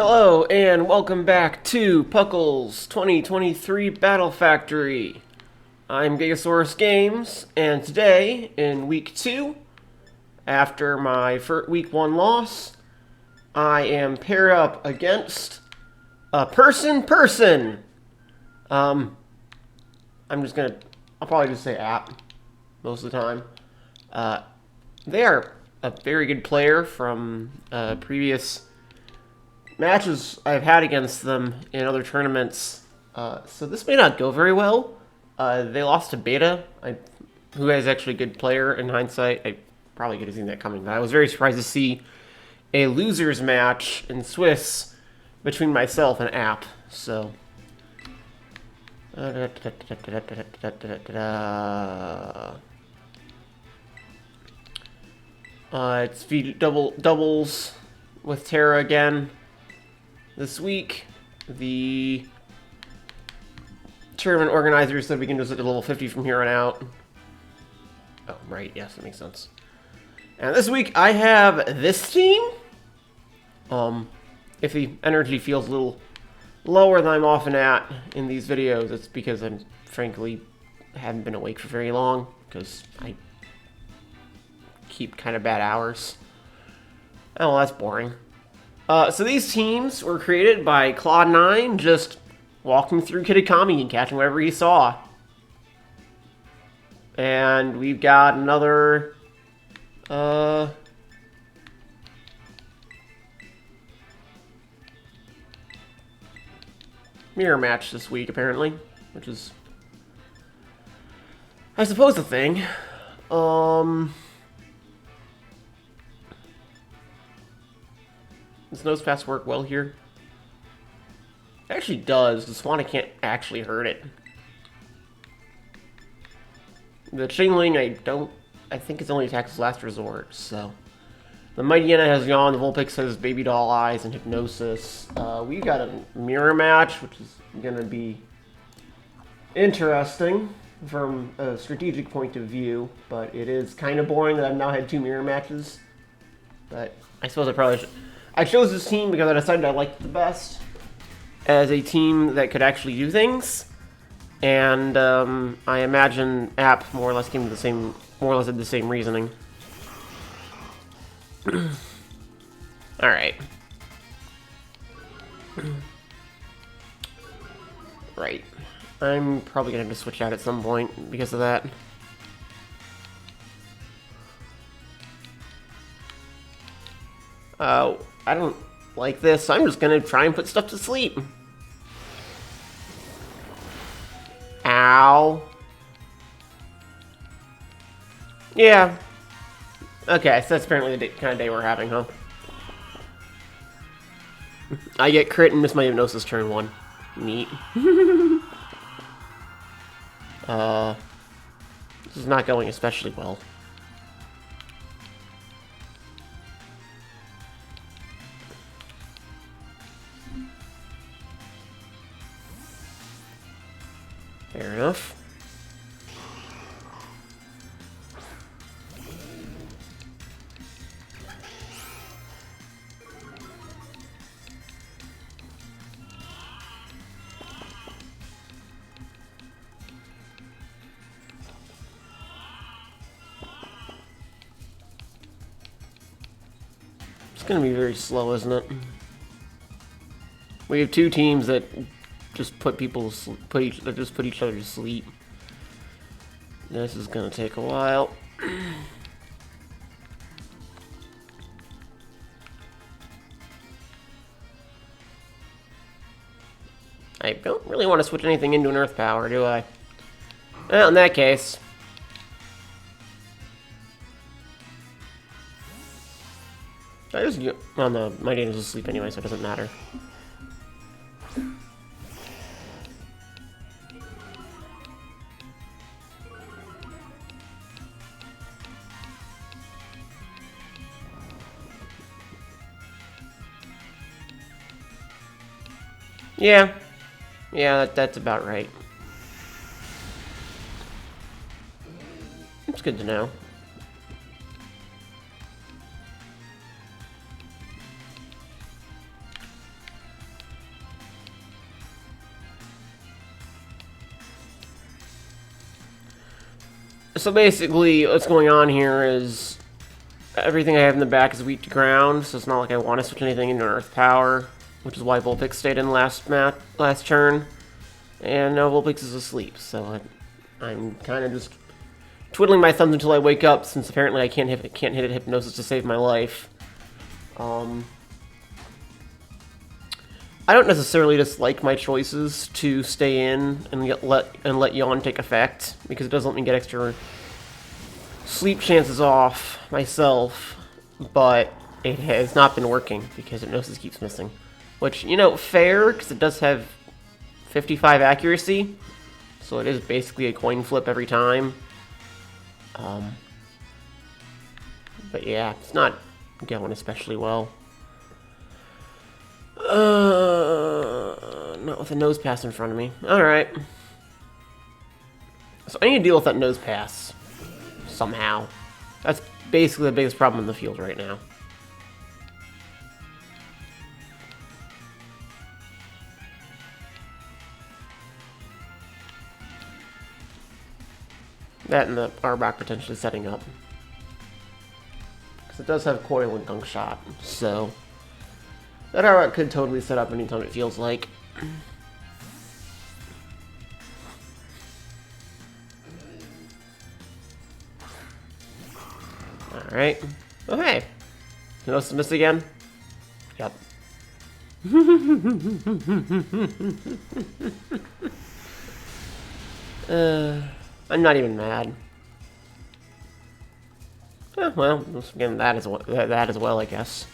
Hello and welcome back to PUCL's 2023 Battle Factory. I'm GigaSaurusGames, and today, in Week 2, after my Week 1 loss, I am paired up against a person. I'm just gonna, I'll probably just say app most of the time. They are a very good player from previous matches I've had against them in other tournaments, so this may not go very well. They lost to Beta, who is actually a good player in hindsight. I probably could have seen that coming, but I was very surprised to see a losers match in Swiss between myself and App. So it's doubles with Terra again. This week, the tournament organizers said we can just at level 50 from here on out. Oh, right, yes, that makes sense. And this week, I have this team. If the energy feels a little lower than I'm often at in these videos, it's because I'm, frankly, haven't been awake for very long, because I keep kind of bad hours. Oh, well, that's boring. So these teams were created by Claude9, just walking through Kitakami and catching whatever he saw. And we've got another mirror match this week, apparently, which is, I suppose, a thing. Does nose pass work well here? It actually does. The Swanna can't actually hurt it. The Chingling, I think it's only attacks as last resort, so. The Mighty Anna has Yawn, the Vulpix has Baby Doll Eyes and Hypnosis. We've got a mirror match, which is gonna be interesting from a strategic point of view, but it is kind of boring that I've now had 2 mirror matches. But I suppose I probably should. I chose this team because I decided I liked it the best as a team that could actually do things, and I imagine App more or less came to the same, more or less had the same reasoning. All right. Right. I'm probably gonna have to switch out at some point because of that. I don't like this, so I'm just gonna try and put stuff to sleep. Ow. Yeah. Okay, so that's apparently the kind of day we're having, huh? I get crit and miss my Hypnosis turn 1. Neat. This is not going especially well. Fair enough. It's gonna be very slow, isn't it? We have 2 teams that just put each other to sleep. This is gonna take a while. I don't really want to switch anything into an Earth Power, do I? Well, in that case. Well, no, my Dana's asleep anyway, so it doesn't matter. Yeah. Yeah, that's about right. It's good to know. So basically, what's going on here is everything I have in the back is weak to ground, so it's not like I want to switch anything into Earth Power, which is why Vulpix stayed in last turn. And now Vulpix is asleep, so I'm kind of just twiddling my thumbs until I wake up, since apparently I can't hit a hypnosis to save my life. I don't necessarily dislike my choices to stay in and let Yawn take effect, because it does let me get extra sleep chances off myself, but it has not been working because hypnosis keeps missing. Which, you know, fair, because it does have 55 accuracy, so it is basically a coin flip every time. But yeah, it's not going especially well. Not with a nose pass in front of me. Alright. So I need to deal with that nose pass. Somehow. That's basically the biggest problem in the field right now. That and the Arbok potentially setting up. Because it does have Coil and Gunk Shot, so that Arbok could totally set up anytime it feels like. Alright. Oh hey! You notice the miss again? Yep. I'm not even mad. Well, again, that as well, I guess.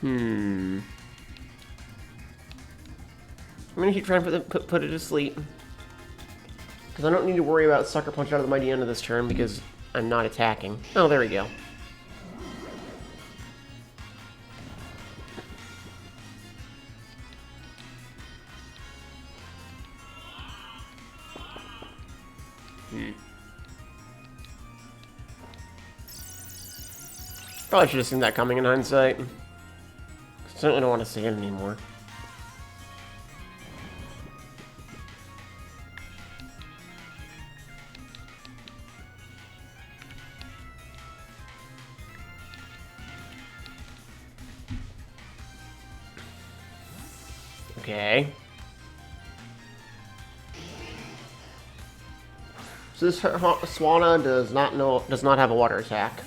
I'm gonna keep trying to put it to sleep. Because I don't need to worry about Sucker Punch out of the mighty end of this turn because I'm not attacking. Oh, there we go. Probably should have seen that coming in hindsight. Certainly don't want to see it anymore. Okay. So this Swanna does not have a water attack.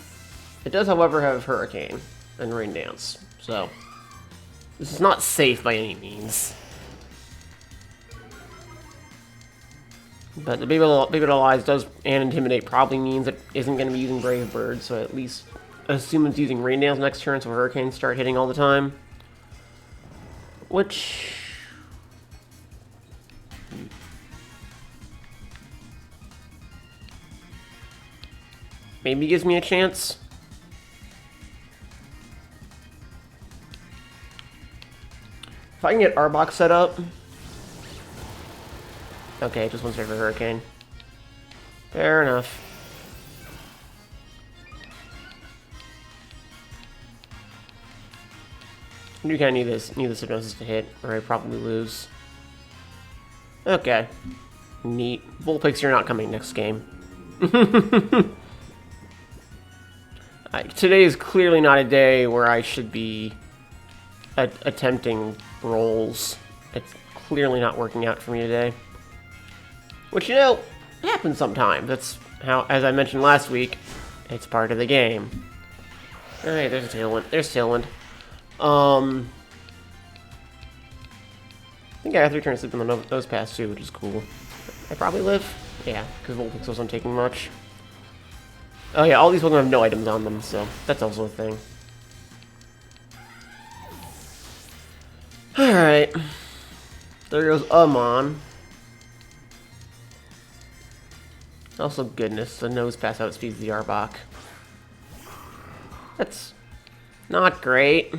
It does, however, have Hurricane and Rain Dance. So this is not safe by any means. But the Baby Eyes does and Intimidate probably means it isn't going to be using Brave Bird, so at least assume it's using Rain Dance next turn so Hurricanes start hitting all the time. Which maybe gives me a chance. If I can get Arbok set up. Okay, just one straight for Hurricane. Fair enough. I do kind of need this hypnosis to hit, or I'd probably lose. Okay. Neat. Vulpix, you're not coming next game. Today is clearly not a day where I should be attempting rolls. It's clearly not working out for me today. Which, you know, happens sometimes. That's how, as I mentioned last week, it's part of the game. Alright, there's a Tailwind. There's Tailwind. I think I have 3 turns sleep on the nose pass too, which is cool. I probably live? Yeah, because Vulpix wasn't taking much. Oh yeah, all these Pokemon have no items on them, so that's also a thing. Alright. There goes Amon. Also, goodness, the nose pass outspeeds the Arbok. That's not great.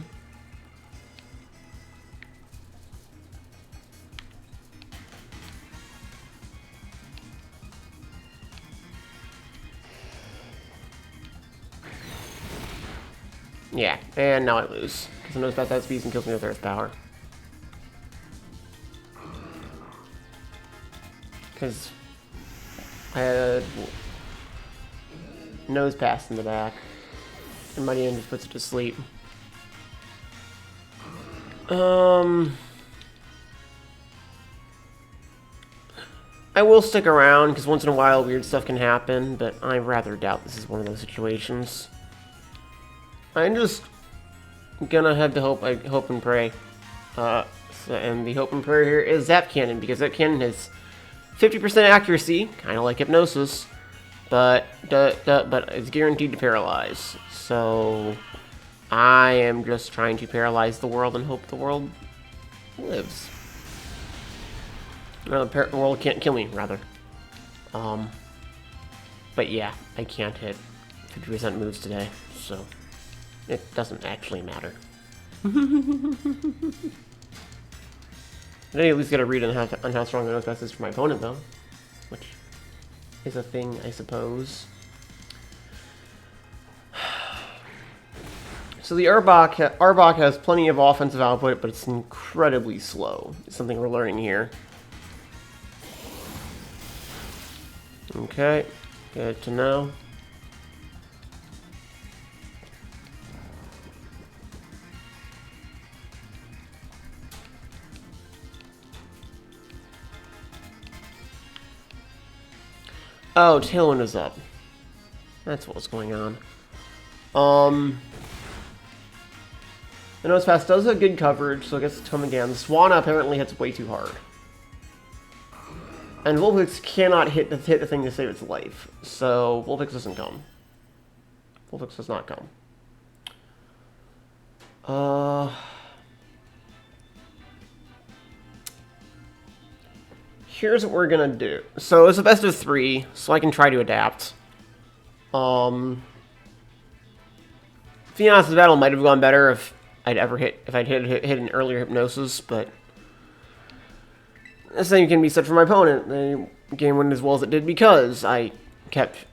Yeah, and now I lose. So nose pass outspeeds and kills me with earth power. Because I had nose pass in the back. And Mighty N just puts it to sleep. I will stick around, because once in a while weird stuff can happen, but I rather doubt this is one of those situations. I'm just gonna have to hope and pray. And the hope and prayer here is Zap Cannon, because Zap Cannon has 50% accuracy, kind of like Hypnosis, but it's guaranteed to paralyze. So I am just trying to paralyze the world and hope the world lives. No, the world can't kill me, rather. But yeah, I can't hit 50% moves today, so it doesn't actually matter. I at least get a read on how strong the nose pass is for my opponent, though, which is a thing, I suppose. So the Arbok has plenty of offensive output, but it's incredibly slow. It's something we're learning here. Okay, good to know. Oh, Tailwind is up. That's what's going on. The Nose Pass does have good coverage, so it gets to come again. The Swanna apparently hits way too hard. And Vulpix cannot hit the thing to save its life, so Vulpix doesn't come. Vulpix does not come. Here's what we're gonna do. So it's a best of 3, so I can try to adapt. To be honest, the battle might have gone better if I'd hit an earlier Hypnosis, but the same can be said for my opponent. The game went as well as it did because I kept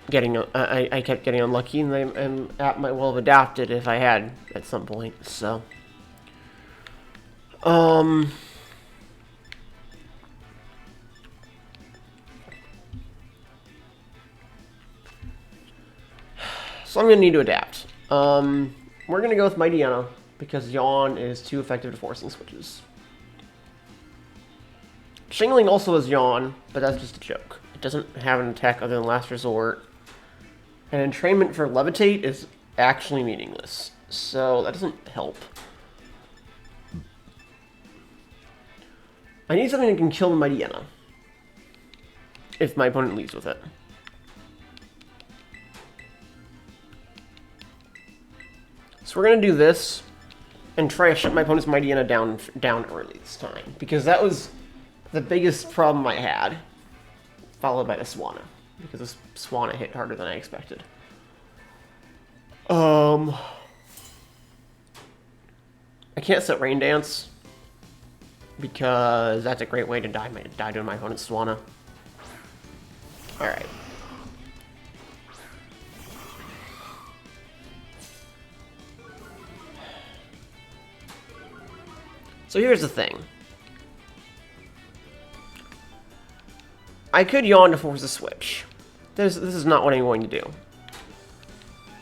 getting unlucky, and that might well have adapted if I had at some point. So, so I'm gonna need to adapt. We're gonna go with Mighty Anna because Yawn is too effective at forcing switches. Shingling also has Yawn, but that's just a joke. It doesn't have an attack other than Last Resort. And entrainment for Levitate is actually meaningless, so that doesn't help. I need something that can kill the Mighty Anna if my opponent leaves with it. So we're gonna do this and try to shut my opponent's Mighty Anna down early this time, because that was the biggest problem I had, followed by the Swanna, because the Swanna hit harder than I expected. I can't set Rain Dance because that's a great way to die to my opponent's Swanna. All right. So here's the thing. I could Yawn to force a switch. This is not what I'm going to do.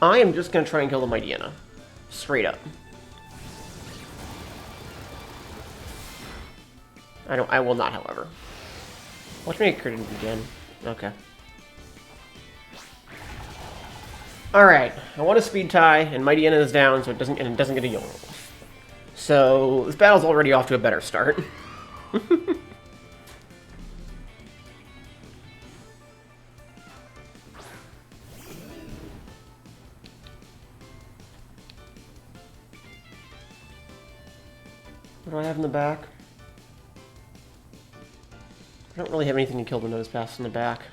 I am just going to try and kill the Mighty Anna. Straight up. I will not, however. Watch me crit again. Okay. Alright, I want a speed tie, and Mighty Anna is down, so it doesn't get a Yawn roll. So this battle's already off to a better start. What do I have in the back? I don't really have anything to kill the Nose Pass in the back.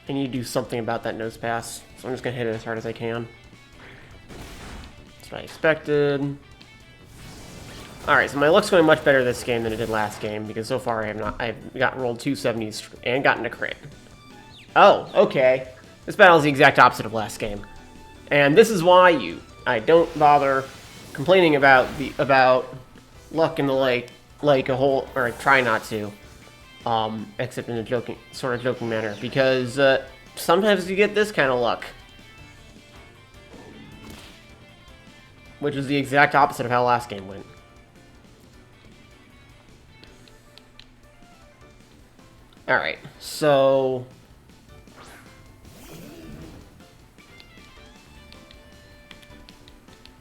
I need to do something about that Nose Pass, so I'm just going to hit it as hard as I can. That's what I expected. Alright, so my luck's going much better this game than it did last game, because so far I've gotten rolled 270s and gotten a crit. Oh, okay. This battle is the exact opposite of last game. And this is why I don't bother complaining about luck in the lake like a whole, or I try not to, except in a sort of joking manner, because sometimes you get this kind of luck, which is the exact opposite of how last game went. All right, so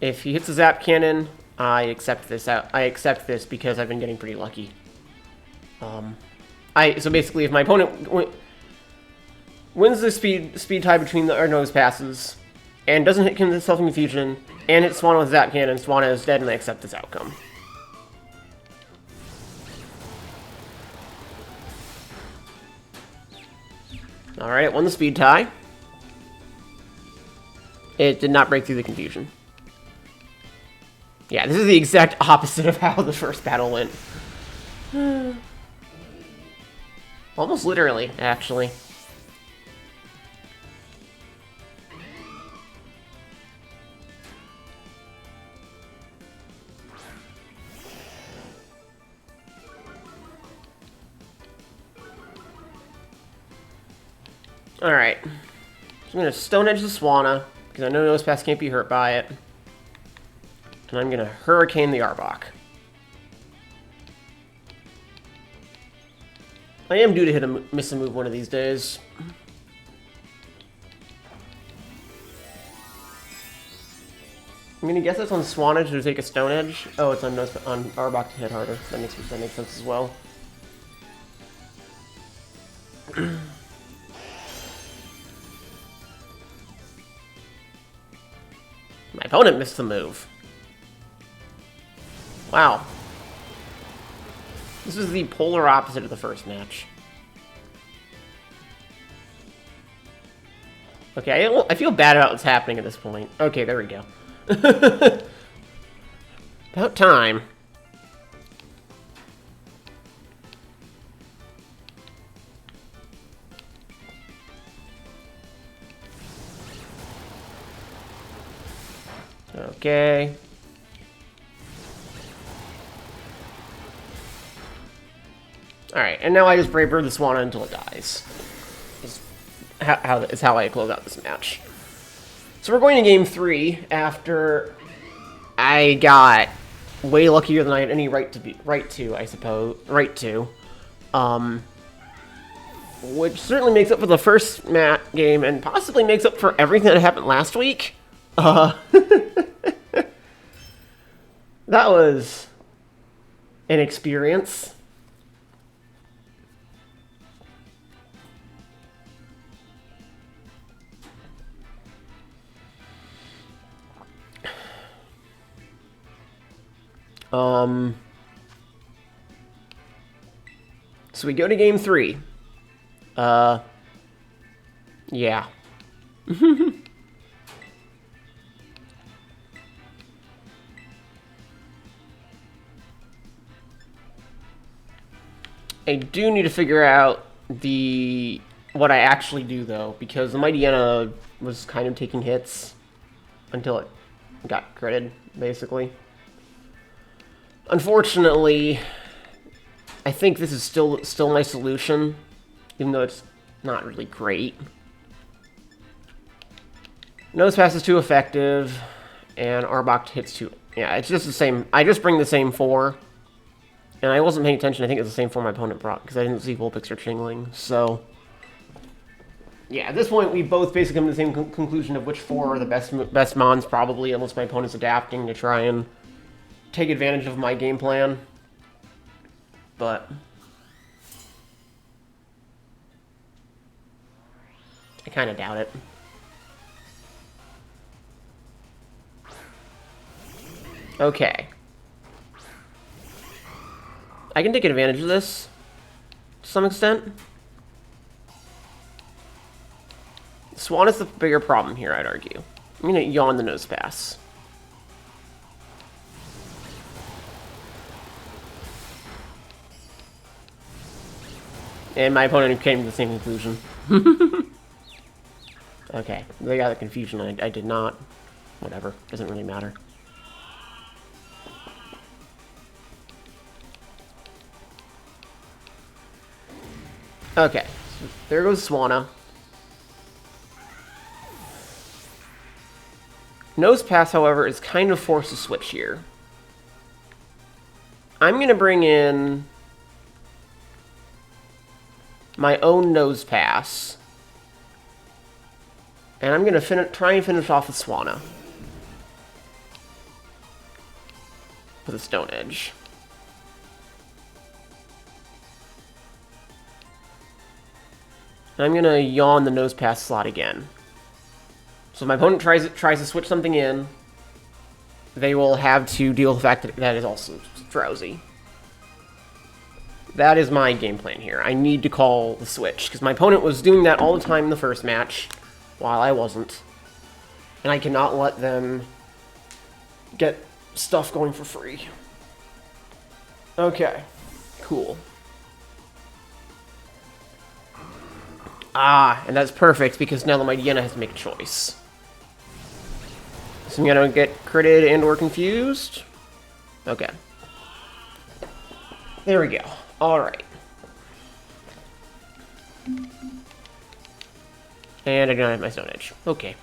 if he hits a zap cannon, I accept this because I've been getting pretty lucky. So basically, if my opponent wins the speed tie between our nose passes and doesn't hit himself in confusion and hits Swana with zap cannon, Swana is dead, and I accept this outcome. All right, it won the speed tie. It did not break through the confusion. Yeah, this is the exact opposite of how the first battle went. Almost literally, actually. Alright. So I'm going to Stone Edge the Swana, because I know Nosepass can't be hurt by it. And I'm going to Hurricane the Arbok. I am due to miss a move one of these days. I'm going to guess it's on Swan Edge to take a Stone Edge. Oh, it's on Arbok to hit harder. That makes sense as well. My opponent missed the move. Wow. This is the polar opposite of the first match. Okay, I feel bad about what's happening at this point. Okay, there we go. About time. Okay. Alright, and now I just Brave Bird the Swana until it dies. Is how I close out this match. So we're going to game 3 after I got way luckier than I had any right to, I suppose. Which certainly makes up for the first game and possibly makes up for everything that happened last week. That was an experience. So we go to game 3. Yeah. I do need to figure out what I actually do, though, because the Mighty Anna was kind of taking hits until it got critted, basically. Unfortunately, I think this is still my solution, even though it's not really great. Nosepass is too effective, and Arbok hits too... Yeah, it's just the same. I just bring the same 4. And I wasn't paying attention. I think it's the same 4 my opponent brought, because I didn't see Vulpix or Chingling. So, yeah, at this point, we both basically come to the same conclusion of which 4 are the best mons, probably, unless my opponent's adapting to try and take advantage of my game plan. But I kind of doubt it. Okay. I can take advantage of this to some extent. Swan is the bigger problem here, I'd argue. I'm going to yawn the Nosepass. And my opponent came to the same conclusion. Okay, they got the confusion. I did not. Whatever, doesn't really matter. Okay, so there goes Swanna. Nose Pass, however, is kind of forced to switch here. I'm going to bring in my own Nose Pass. And I'm going to try and finish off with Swanna. With a Stone Edge. And I'm going to yawn the Nose Pass slot again. So if my opponent tries to switch something in, they will have to deal with the fact that that is also drowsy. That is my game plan here. I need to call the switch, because my opponent was doing that all the time in the first match, while I wasn't. And I cannot let them get stuff going for free. Okay, cool. Ah, and that's perfect, because now the Mighty Yenna has to make a choice. So I'm gonna get critted and or confused. Okay. There we go. Alright. And I don't have my Stone Edge. Okay.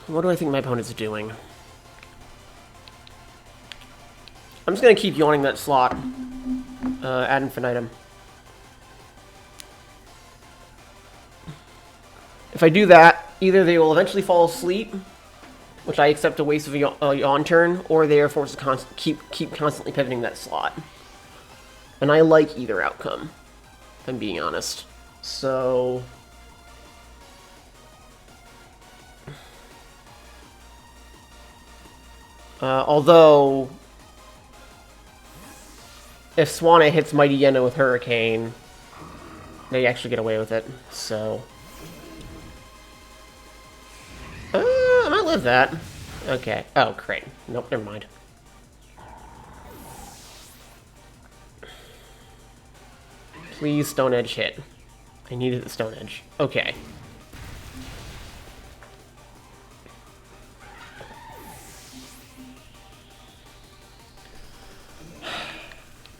What do I think my opponent's doing? I'm just gonna keep yawning that slot. Ad infinitum. If I do that, either they will eventually fall asleep, which I accept a waste of a yawn turn, or they are forced to keep constantly pivoting that slot. And I like either outcome, if I'm being honest. So... although... if Swanna hits Mighty Yenna with Hurricane, they actually get away with it, so... I might live that. Okay. Oh, great. Nope, never mind. Please, Stone Edge hit. I needed the Stone Edge. Okay.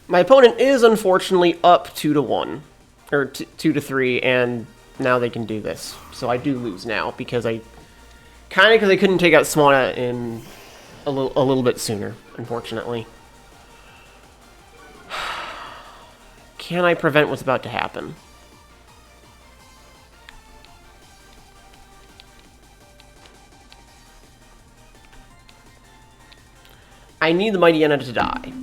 My opponent is unfortunately up 2-1. Or 2-3, and now they can do this. So I do lose now, because I... kind of because I couldn't take out Swanna in a little bit sooner, unfortunately. Can I prevent what's about to happen? I need the Mighty Yenna to die.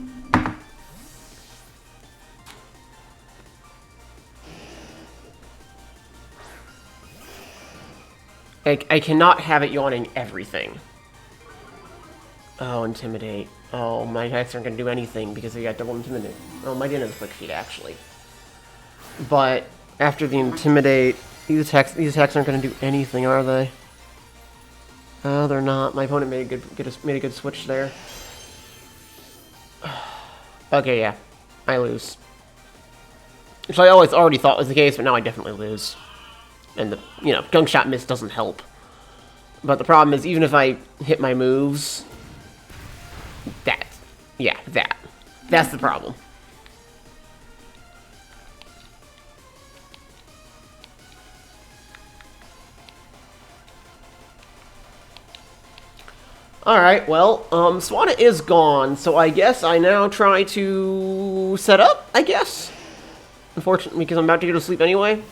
I cannot have it yawning everything. Oh, Intimidate. Oh, my attacks aren't going to do anything because they got double Intimidate. Oh, my Yenna's Quick Feet, actually. But after the Intimidate, these attacks aren't going to do anything, are they? Oh, they're not. My opponent made a good switch there. Okay, yeah. I lose. Which I already thought was the case, but now I definitely lose. And the, Gunk Shot miss doesn't help. But the problem is, even if I hit my moves... That's the problem. Alright, well, Swanna is gone, so I guess I now try to set up, I guess? Unfortunately, because I'm about to go to sleep anyway.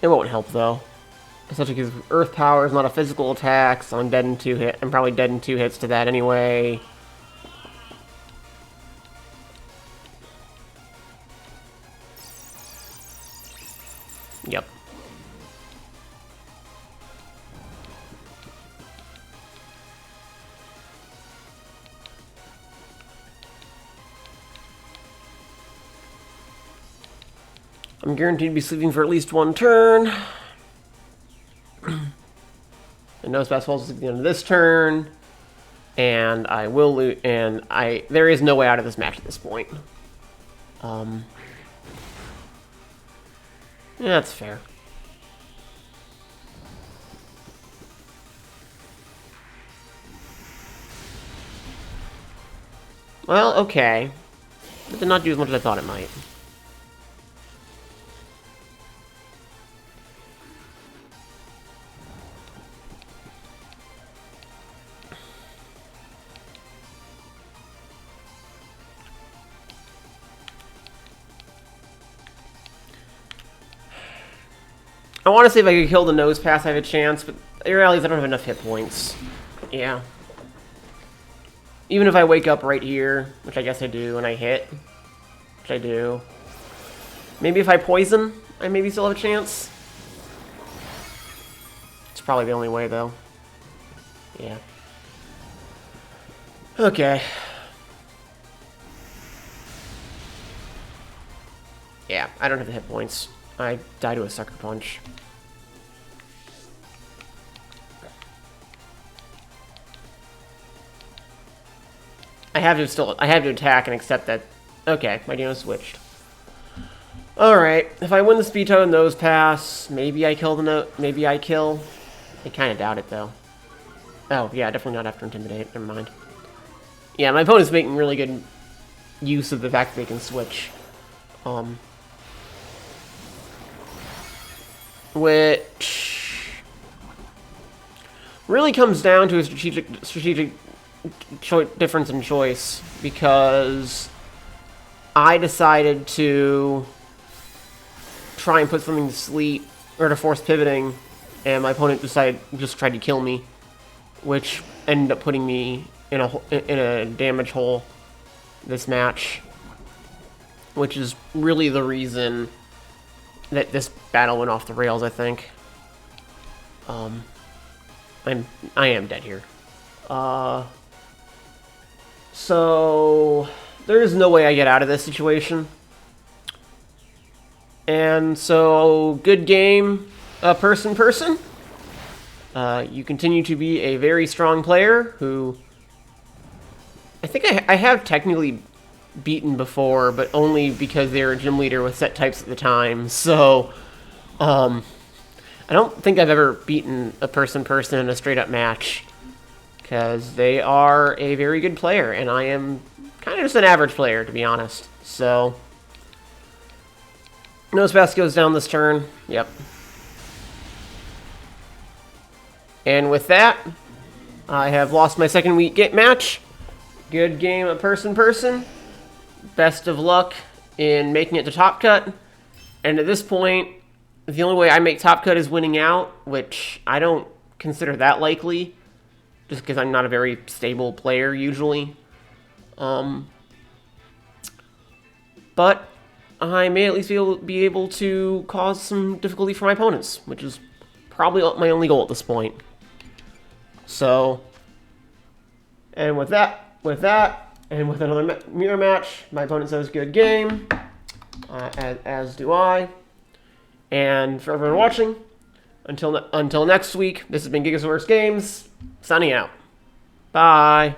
It won't help, though. Especially because Earth Power is not a physical attack, so I'm dead in 2 hits. I'm probably dead in 2 hits to that anyway. Yep. I'm guaranteed to be sleeping for at least 1 turn. And Nose Pass falls at the end of this turn. and I will lose. And there is no way out of this match at this point. Yeah, that's fair. Well, okay. It did not do as much as I thought it might. I want to see if I could kill the nose pass, I have a chance, but in reality, I don't have enough hit points. Yeah. Even if I wake up right here, which I guess I do, and I hit, which I do. Maybe if I poison, I maybe still have a chance. It's probably the only way, though. Yeah. Okay. Yeah, I don't have the hit points. I die to a sucker punch. I have to attack and accept that. Okay, my Dino switched. Alright, if I win the speed toe and nose pass, maybe I kill maybe I kill. I kinda doubt it though. Oh, yeah, definitely not after Intimidate, never mind. Yeah, my opponent's making really good use of the fact that they can switch. Which really comes down to a strategic difference in choice, because I decided to try and put something to sleep or to force pivoting, and my opponent just tried to kill me, which ended up putting me in a damage hole this match, which is really the reason that this battle went off the rails, I think. I am dead here. So there is no way I get out of this situation. And so, good game, person. You continue to be a very strong player who I think I have technically beaten before, but only because they were a gym leader with set types at the time. So, I don't think I've ever beaten a person in a straight-up match, because they are a very good player, and I am kind of just an average player, to be honest. So, nose pass goes down this turn. Yep. And with that, I have lost my second week match. Good game of person. Best of luck in making it to Top Cut. And at this point, the only way I make Top Cut is winning out, which I don't consider that likely, just because I'm not a very stable player usually. But I may at least be able to cause some difficulty for my opponents, which is probably my only goal at this point. So, and with that, and with another mirror match, my opponent says good game, as do I. And for everyone watching, until next week, this has been GigaSaurusGames, signing out. Bye.